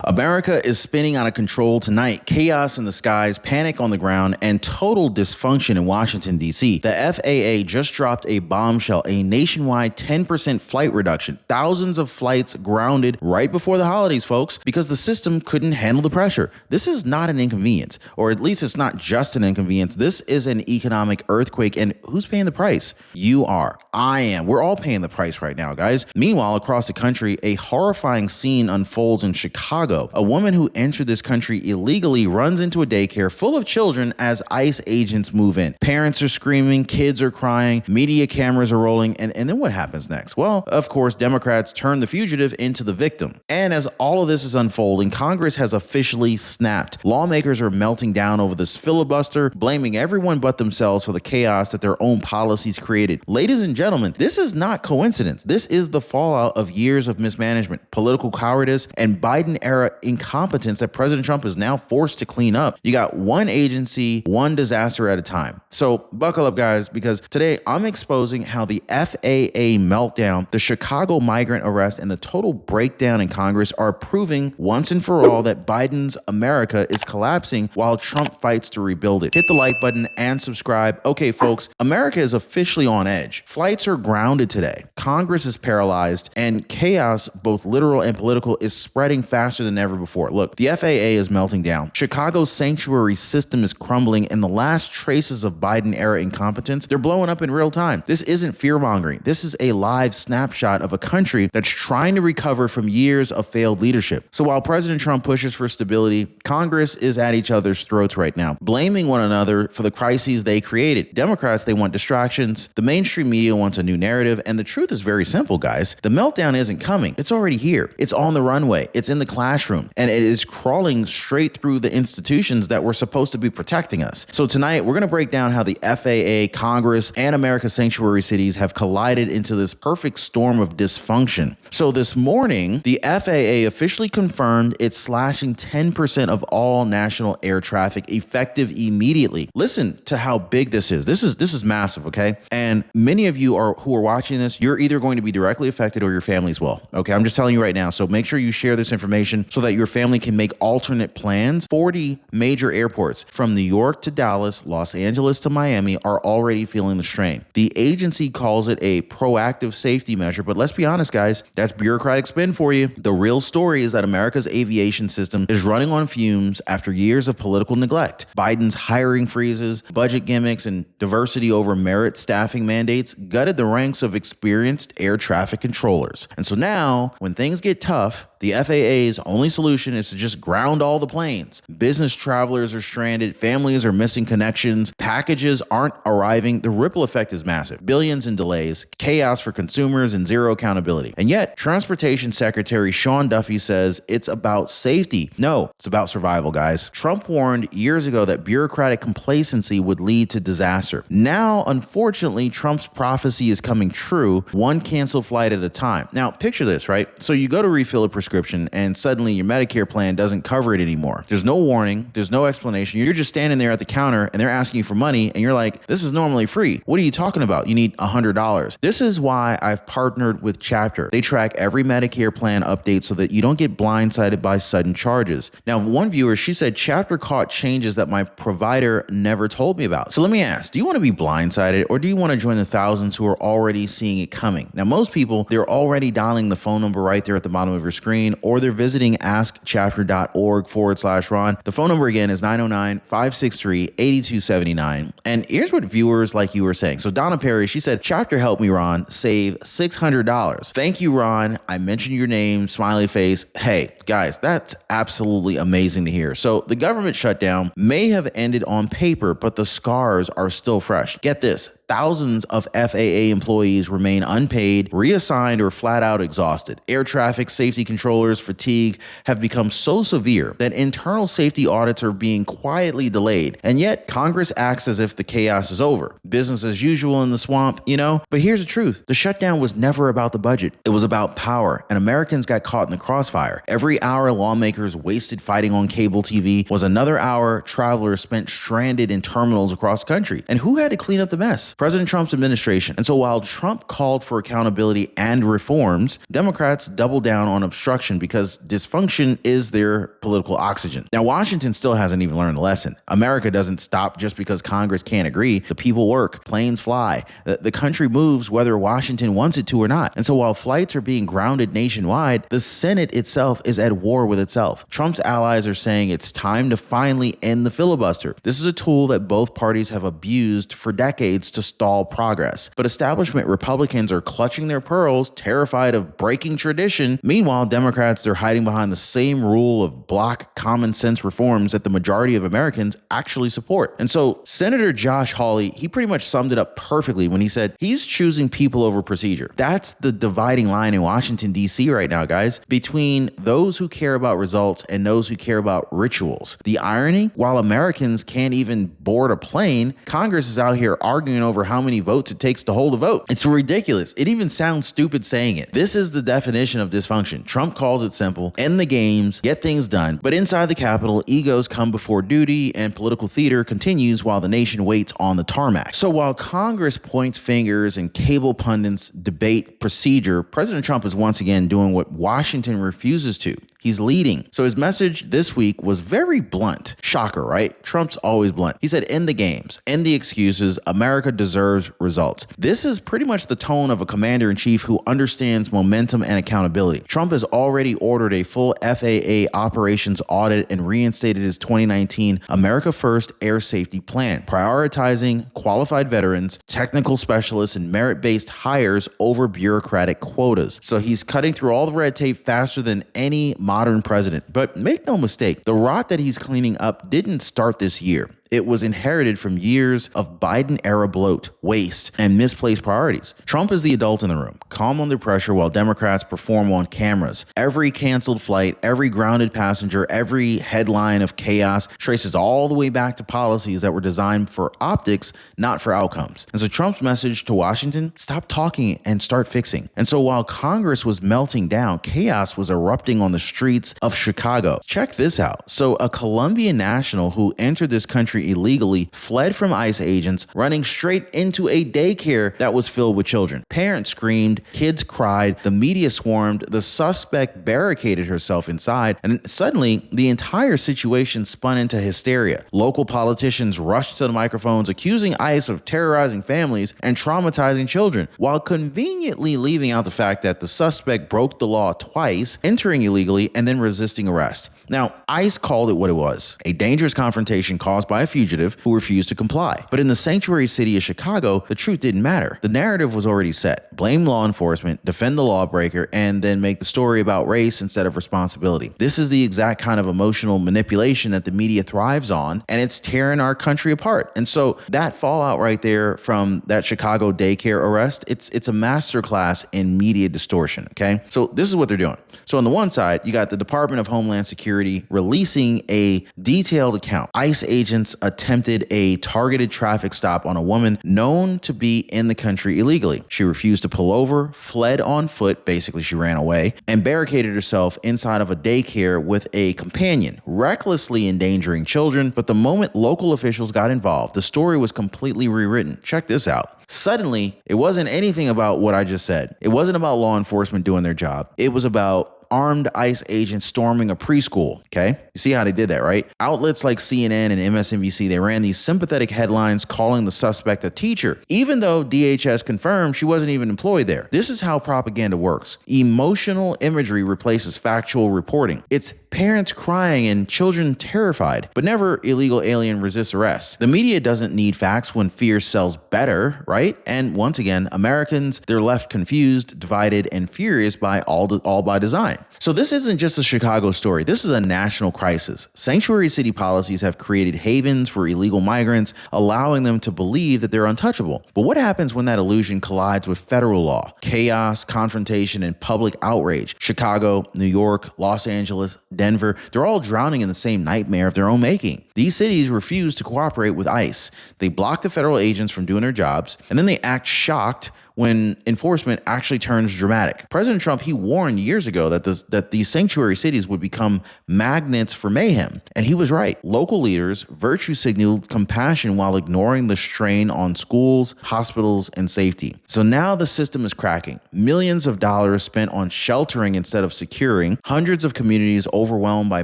America is spinning out of control tonight. Chaos in the skies, panic on the ground, and total dysfunction in Washington, D.C. The FAA just dropped a bombshell, a nationwide 10% flight reduction. Thousands of flights grounded right before the holidays, folks, because the system couldn't handle the pressure. This is not an inconvenience, or at least it's not just an inconvenience. This is an economic earthquake, and who's paying the price? You are. I am. We're all paying the price right now, guys. Meanwhile, across the country, a horrifying scene unfolds in Chicago. A woman who entered this country illegally runs into a daycare full of children as ICE agents move in. Parents are screaming, kids are crying, media cameras are rolling, and then what happens next? Well, of course, Democrats turn the fugitive into the victim. And as all of this is unfolding, Congress has officially snapped. Lawmakers are melting down over this filibuster, blaming everyone but themselves for the chaos that their own policies created. Ladies and gentlemen, this is not coincidence. This is the fallout of years of mismanagement, political cowardice, and Biden-era incompetence that President Trump is now forced to clean up. You got one agency, one disaster at a time. So buckle up, guys, because today I'm exposing how the FAA meltdown, the Chicago migrant arrest, and the total breakdown in Congress are proving once and for all that Biden's America is collapsing while Trump fights to rebuild it. Hit the like button and subscribe. Okay, folks, America is officially on edge. Flights are grounded today. Congress is paralyzed, and chaos, both literal and political, is spreading faster than ever before. Look, the FAA is melting down. Chicago's sanctuary system is crumbling, and the last traces of Biden-era incompetence, they're blowing up in real time. This isn't fear-mongering. This is a live snapshot of a country that's trying to recover from years of failed leadership. So while President Trump pushes for stability, Congress is at each other's throats right now, blaming one another for the crises they created. Democrats, they want distractions. The mainstream media wants a new narrative, and the truth is very simple, guys. The meltdown isn't coming. It's already here. It's on the runway. It's in the classroom, and it is crawling straight through the institutions that were supposed to be protecting us. So tonight, we're going to break down how the FAA, Congress, and America's sanctuary cities have collided into this perfect storm of dysfunction. So this morning, the FAA officially confirmed it's slashing 10% of all national air traffic effective immediately. Listen to how big this is. This is massive, okay? And many of you who are watching this, you're either going to be directly affected or your families will. Okay, I'm just telling you right now. So make sure you share this information so that your family can make alternate plans. 40 major airports from New York to Dallas, Los Angeles to Miami are already feeling the strain. The agency calls it a proactive safety measure, but let's be honest, guys, that's bureaucratic spin for you. The real story is that America's aviation system is running on fumes after years of political neglect. Biden's hiring freezes, budget gimmicks, and diversity over merit staffing mandates gutted the ranks of experienced air traffic controllers. And so now, when things get tough, the FAA's only solution is to just ground all the planes. Business travelers are stranded, families are missing connections, packages aren't arriving. The ripple effect is massive. Billions in delays, chaos for consumers, and zero accountability. And yet, Transportation Secretary Sean Duffy says it's about safety. No, it's about survival, guys. Trump warned years ago that bureaucratic complacency would lead to disaster. Now, unfortunately, Trump's prophecy is coming true, one canceled flight at a time. Now, picture this, right? So you go to refill a prescription, and suddenly your Medicare plan doesn't cover it anymore. There's no warning. There's no explanation. You're just standing there at the counter and they're asking you for money and you're like, this is normally free. What are you talking about? You need $100. This is why I've partnered with Chapter. They track every Medicare plan update so that you don't get blindsided by sudden charges. Now, one viewer, she said, Chapter caught changes that my provider never told me about. So let me ask, do you want to be blindsided or do you want to join the thousands who are already seeing it coming? Now, most people, they're already dialing the phone number right there at the bottom of your screen, or they're visiting askchapter.org/Ron. The phone number again is 909-563-8279. And here's what viewers like you were saying. So Donna Perry, she said, Chapter helped me, Ron, save $600. Thank you, Ron. I mentioned your name, smiley face. Hey, guys, that's absolutely amazing to hear. So the government shutdown may have ended on paper, but the scars are still fresh. Get this. Thousands of FAA employees remain unpaid, reassigned, or flat out exhausted. Air traffic safety controllers' fatigue have become so severe that internal safety audits are being quietly delayed. And yet Congress acts as if the chaos is over. Business as usual in the swamp, you know? But here's the truth. The shutdown was never about the budget. It was about power, and Americans got caught in the crossfire. Every hour lawmakers wasted fighting on cable TV was another hour travelers spent stranded in terminals across the country. And who had to clean up the mess? President Trump's administration. And so while Trump called for accountability and reforms, Democrats doubled down on obstruction because dysfunction is their political oxygen. Now, Washington still hasn't even learned the lesson. America doesn't stop just because Congress can't agree. The people work, planes fly. The country moves whether Washington wants it to or not. And so while flights are being grounded nationwide, the Senate itself is at war with itself. Trump's allies are saying it's time to finally end the filibuster. This is a tool that both parties have abused for decades to stall progress. But establishment Republicans are clutching their pearls, terrified of breaking tradition. Meanwhile, Democrats, they're hiding behind the same rule of block common sense reforms that the majority of Americans actually support. And so Senator Josh Hawley, he pretty much summed it up perfectly when he said he's choosing people over procedure. That's the dividing line in Washington, D.C. right now, guys, between those who care about results and those who care about rituals. The irony, while Americans can't even board a plane, Congress is out here arguing over how many votes it takes to hold a vote. It's ridiculous. It even sounds stupid saying it. This is the definition of dysfunction. Trump calls it simple: end the games, get things done. But inside the Capitol, egos come before duty and political theater continues while the nation waits on the tarmac. So while Congress points fingers and cable pundits debate procedure, President Trump is once again doing what Washington refuses to. He's leading. So his message this week was very blunt. Shocker, right? Trump's always blunt. He said, end the games, end the excuses. America deserves results. This is pretty much the tone of a commander-in-chief who understands momentum and accountability. Trump has already ordered a full FAA operations audit and reinstated his 2019 America First Air Safety Plan, prioritizing qualified veterans, technical specialists, and merit-based hires over bureaucratic quotas. So he's cutting through all the red tape faster than any modern president. But make no mistake, the rot that he's cleaning up didn't start this year. It was inherited from years of Biden-era bloat, waste, and misplaced priorities. Trump is the adult in the room, calm under pressure while Democrats perform on cameras. Every canceled flight, every grounded passenger, every headline of chaos traces all the way back to policies that were designed for optics, not for outcomes. And so Trump's message to Washington: stop talking and start fixing. And so while Congress was melting down, chaos was erupting on the streets of Chicago. Check this out. So a Colombian national who entered this country illegally fled from ICE agents, running straight into a daycare that was filled with children. Parents screamed, kids cried, the media swarmed, the suspect barricaded herself inside, and suddenly the entire situation spun into hysteria. Local politicians rushed to the microphones accusing ICE of terrorizing families and traumatizing children, while conveniently leaving out the fact that the suspect broke the law twice, entering illegally and then resisting arrest. Now, ICE called it what it was: a dangerous confrontation caused by a fugitive who refused to comply. But in the sanctuary city of Chicago, the truth didn't matter. The narrative was already set. Blame law enforcement, defend the lawbreaker, and then make the story about race instead of responsibility. This is the exact kind of emotional manipulation that the media thrives on, and it's tearing our country apart. And so that fallout right there from that Chicago daycare arrest, it's a masterclass in media distortion, okay? So this is what they're doing. So on the one side, you got the Department of Homeland Security releasing a detailed account. ICE agents attempted a targeted traffic stop on a woman known to be in the country illegally. She refused to pull over, fled on foot, basically she ran away, and barricaded herself inside of a daycare with a companion, recklessly endangering children. But the moment local officials got involved, the story was completely rewritten. Check this out. Suddenly, it wasn't anything about what I just said. It wasn't about law enforcement doing their job. It was about armed ICE agents storming a preschool, okay? You see how they did that, right? Outlets like CNN and MSNBC, they ran these sympathetic headlines calling the suspect a teacher, even though DHS confirmed she wasn't even employed there. This is how propaganda works. Emotional imagery replaces factual reporting. It's parents crying and children terrified, but never illegal alien resists arrest. The media doesn't need facts when fear sells better, right? And once again, Americans, they're left confused, divided, and furious by all by design. So this isn't just a Chicago story. This is a national crisis. Sanctuary city policies have created havens for illegal migrants, allowing them to believe that they're untouchable. But what happens when that illusion collides with federal law? Chaos, confrontation, and public outrage. Chicago, New York, Los Angeles, Denver, they're all drowning in the same nightmare of their own making. These cities refuse to cooperate with ICE. They block the federal agents from doing their jobs, and then they act shocked when enforcement actually turns dramatic. President Trump, he warned years ago that these sanctuary cities would become magnets for mayhem. And he was right. Local leaders virtue signaled compassion while ignoring the strain on schools, hospitals, and safety. So now the system is cracking. Millions of dollars spent on sheltering instead of securing. Hundreds of communities overwhelmed by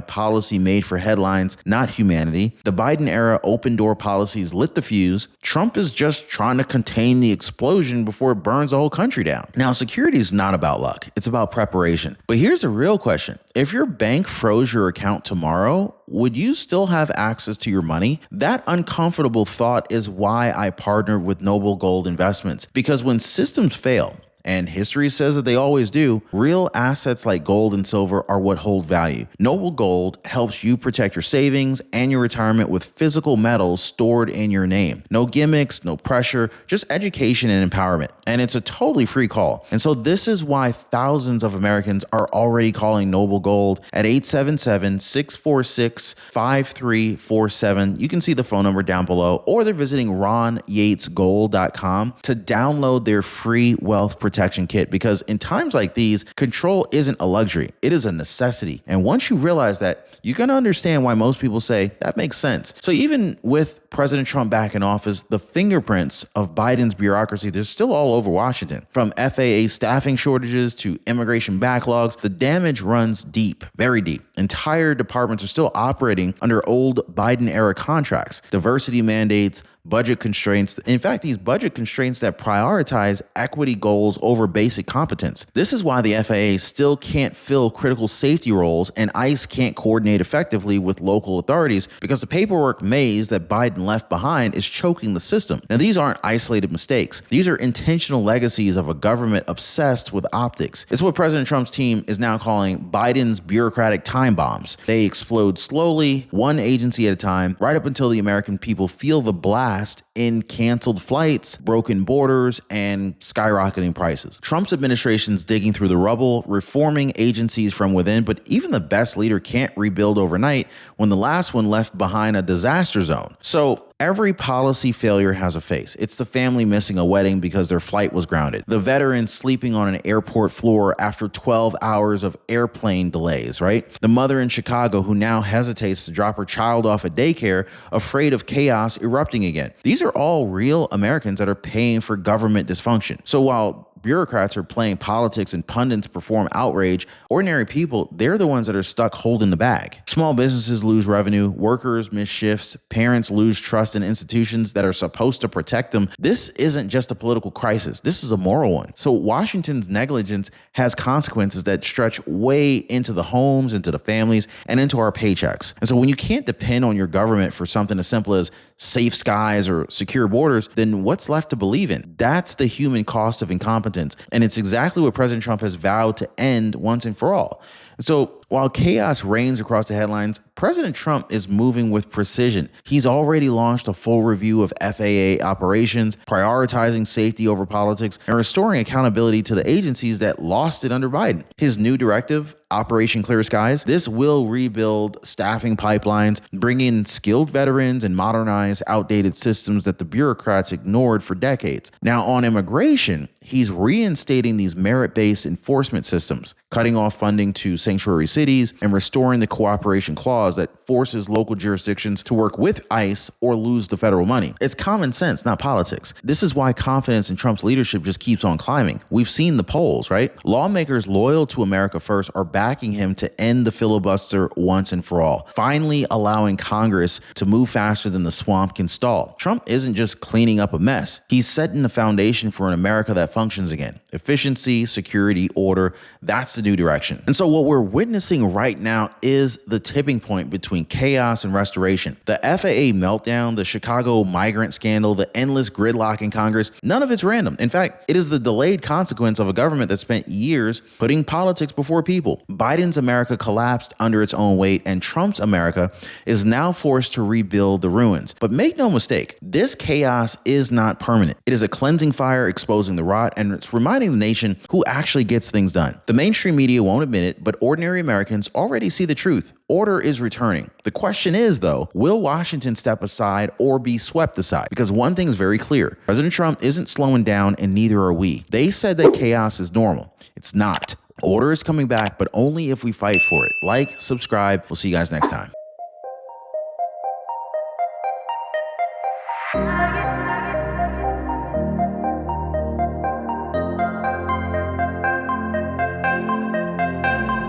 policy made for headlines, not humanity. The Biden-era open-door policies lit the fuse. Trump is just trying to contain the explosion before it burns the whole country down. Now, security is not about luck. It's about preparation. But here's a real question. If your bank froze your account tomorrow, would you still have access to your money? That uncomfortable thought is why I partnered with Noble Gold Investments. Because when systems fail, and history says that they always do, real assets like gold and silver are what hold value. Noble Gold helps you protect your savings and your retirement with physical metals stored in your name. No gimmicks, no pressure, just education and empowerment. And it's a totally free call. And so this is why thousands of Americans are already calling Noble Gold at 877-646-5347. You can see the phone number down below, or they're visiting RonYatesGold.com to download their free wealth protection kit, because in times like these, control isn't a luxury, it is a necessity. And once you realize that, you're going to understand why most people say that makes sense. So even with President Trump back in office, the fingerprints of Biden's bureaucracy, they're still all over Washington. From FAA staffing shortages to immigration backlogs, the damage runs deep, very deep. Entire departments are still operating under old Biden-era contracts, diversity mandates, budget constraints. In fact, these budget constraints that prioritize equity goals over basic competence. This is why the FAA still can't fill critical safety roles, and ICE can't coordinate effectively with local authorities because the paperwork maze that Biden left behind is choking the system. Now, these aren't isolated mistakes. These are intentional legacies of a government obsessed with optics. It's what President Trump's team is now calling Biden's bureaucratic time bombs. They explode slowly, one agency at a time, right up until the American people feel the blast in canceled flights, broken borders, and skyrocketing prices. Trump's administration's digging through the rubble, reforming agencies from within, but even the best leader can't rebuild overnight when the last one left behind a disaster zone. So every policy failure has a face. It's the family missing a wedding because their flight was grounded, the veteran sleeping on an airport floor after 12 hours of airplane delays, right? The mother in Chicago who now hesitates to drop her child off at daycare, afraid of chaos erupting again. These are all real Americans that are paying for government dysfunction. So while bureaucrats are playing politics and pundits perform outrage, ordinary people, they're the ones that are stuck holding the bag. Small businesses lose revenue, workers miss shifts, parents lose trust in institutions that are supposed to protect them. This isn't just a political crisis. This is a moral one. So Washington's negligence has consequences that stretch way into the homes, into the families, and into our paychecks. And so when you can't depend on your government for something as simple as safe skies or secure borders, then what's left to believe in? That's the human cost of incompetence. And it's exactly what President Trump has vowed to end once and for all. So while chaos reigns across the headlines, President Trump is moving with precision. He's already launched a full review of FAA operations, prioritizing safety over politics, and restoring accountability to the agencies that lost it under Biden. His new directive, Operation Clear Skies, this will rebuild staffing pipelines, bring in skilled veterans, and modernize outdated systems that the bureaucrats ignored for decades. Now, on immigration, he's reinstating these merit-based enforcement systems, cutting off funding to sanctuary cities, and restoring the cooperation clause that forces local jurisdictions to work with ICE or lose the federal money. It's common sense, not politics. This is why confidence in Trump's leadership just keeps on climbing. We've seen the polls, right? Lawmakers loyal to America First are backing him to end the filibuster once and for all, finally allowing Congress to move faster than the swamp can stall. Trump isn't just cleaning up a mess. He's setting the foundation for an America that functions again. Efficiency, security, order, that's the new direction. And so what we're witnessing right now is the tipping point between chaos and restoration. The FAA meltdown, the Chicago migrant scandal, the endless gridlock in Congress, none of it's random. In fact, it is the delayed consequence of a government that spent years putting politics before people. Biden's America collapsed under its own weight, and Trump's America is now forced to rebuild the ruins. But make no mistake, this chaos is not permanent. It is a cleansing fire exposing the rot, and it's reminding defining the nation who actually gets things done. The mainstream media won't admit it, but ordinary Americans already see the truth. Order is returning. The question is, though, will Washington step aside or be swept aside? Because one thing is very clear. President Trump isn't slowing down, and neither are we. They said that chaos is normal. It's not. Order is coming back, but only if we fight for it. Like, subscribe. We'll see you guys next time.